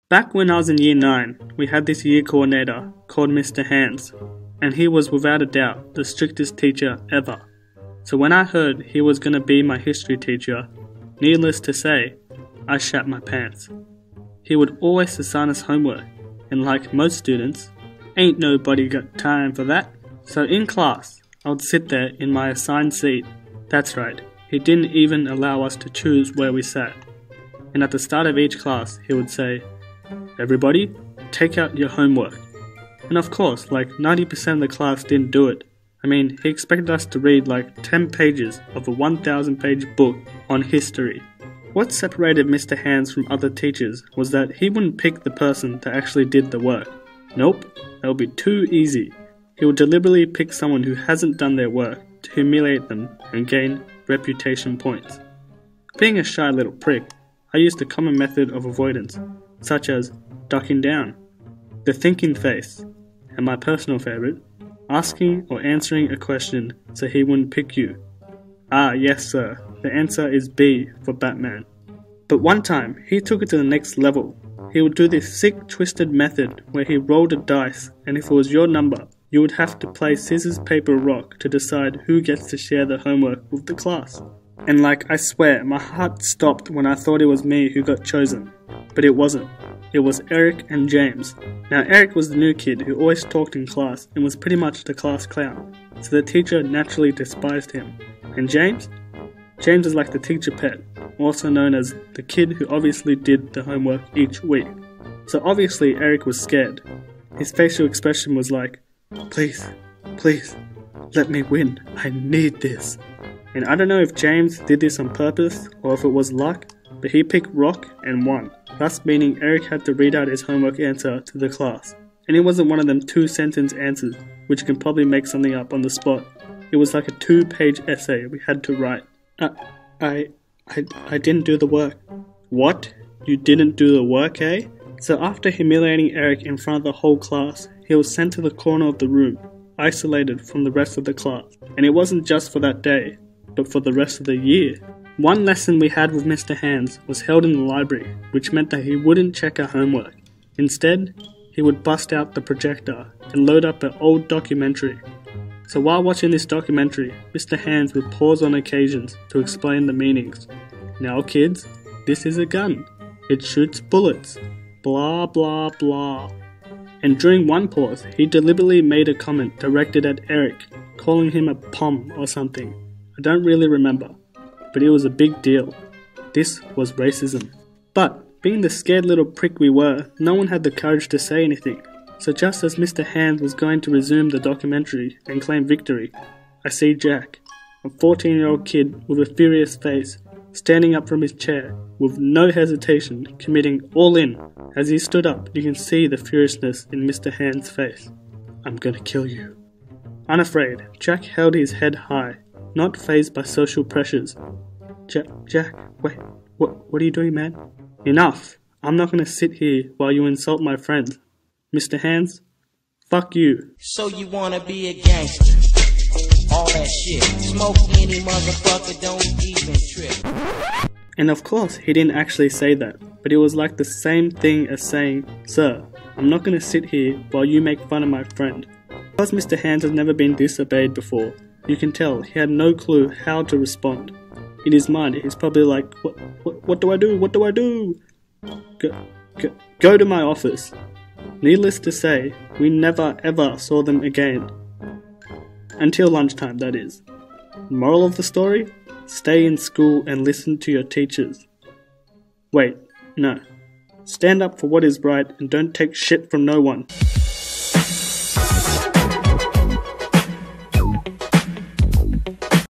Back when I was in year 9, we had this year coordinator called Mr.Hans, and he was without a doubt the strictest teacher ever. So when I heard he was going to be my history teacher, needless to say, I shat my pants. He would always assign us homework, and like most students, ain't nobody got time for that. So in class, I would sit there in my assigned seat. That's right, he didn't even allow us to choose where we sat. And at the start of each class, he would say, "Everybody, take out your homework." And of course, like 90% of the class didn't do it. I mean, he expected us to read like 10 pages of a 1,000-page book on history. What separated Mr. Hans from other teachers was that he wouldn't pick the person that actually did the work. Nope, that would be too easy. He would deliberately pick someone who hasn't done their work to humiliate them and gain reputation points. Being a shy little prick, I used a common method of avoidance, such as ducking down, the thinking face, and my personal favourite, asking or answering a question so he wouldn't pick you. Ah, yes sir, the answer is B for Batman. But one time, he took it to the next level. He would do this sick twisted method where he rolled a dice, and if it was your number, you would have to play scissors, paper, rock to decide who gets to share the homework with the class. And like, I swear, my heart stopped when I thought it was me who got chosen. But it wasn't. It was Eric and James. Now Eric was the new kid who always talked in class and was pretty much the class clown, so the teacher naturally despised him. And James? James is like the teacher pet, also known as the kid who obviously did the homework each week. So obviously Eric was scared. His facial expression was like, "Please, please, let me win, I need this." And I don't know if James did this on purpose or if it was luck, but he picked rock and won, thus meaning Eric had to read out his homework answer to the class. And it wasn't one of them 2-sentence answers, which you can probably make something up on the spot. It was like a 2-page essay we had to write. I didn't do the work. What? You didn't do the work, eh? So after humiliating Eric in front of the whole class, he was sent to the corner of the room, isolated from the rest of the class. And it wasn't just for that day, but for the rest of the year. One lesson we had with Mr. Hans was held in the library, which meant that he wouldn't check our homework. Instead, he would bust out the projector and load up an old documentary. So while watching this documentary, Mr. Hans would pause on occasions to explain the meanings. "Now kids, this is a gun. It shoots bullets. Blah blah blah." And during one pause, he deliberately made a comment directed at Eric, calling him a pom or something. I don't really remember, but it was a big deal. This was racism. But, being the scared little prick we were, no one had the courage to say anything. So just as Mr. Hans was going to resume the documentary and claim victory, I see Jack, a 14-year-old kid with a furious face, standing up from his chair, with no hesitation, committing all in. As he stood up, you can see the furiousness in Mr. Hans' face. "I'm gonna kill you." Unafraid, Jack held his head high, not fazed by social pressures. Jack, wait, what are you doing, man? "Enough! I'm not gonna sit here while you insult my friends. Mr. Hans, fuck you." So you wanna be a gangster? All that shit. Smoke any motherfucker, don't even trip. And of course, he didn't actually say that, but it was like the same thing as saying, "Sir, I'm not gonna sit here while you make fun of my friend." Because Mr. Hans has never been disobeyed before, you can tell he had no clue how to respond. In his mind, he's probably like, what do I do? What do I do? Go to my office. Needless to say, we never ever saw them again. Until lunchtime, that is. Moral of the story? Stay in school and listen to your teachers. Wait, no. Stand up for what is right and don't take shit from no one.